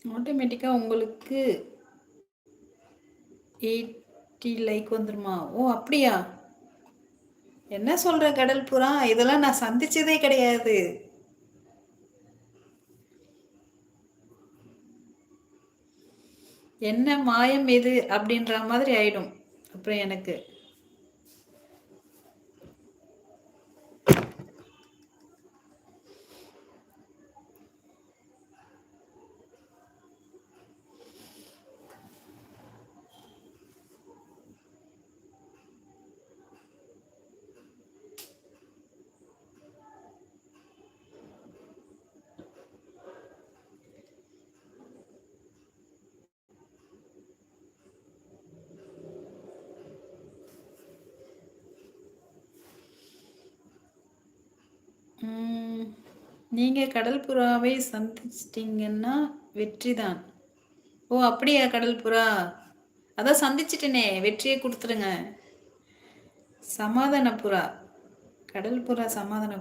ஆட்டோமேட்டிக்கா உங்களுக்கு 80 லைக் வந்துருமா? ஓ! அப்படியா? என்ன சொல்ற கடல் புறா? இதெல்லாம் நான் சந்திச்சதே கிடையாது. என்ன மாயம் இது? அப்படின்ற மாதிரி ஆயிடும். அப்புறம் எனக்கு. ம், நீங்க கடல் புறாவை சந்திச்சிட்டீங்கன்னா வெற்றிதான். ஓ! அப்படியா கடல் புறா? அதான் சந்திச்சிட்டேனே, வெற்றியை குடுத்துருங்க. சமாதான புறா. கடல் புறா சமாதான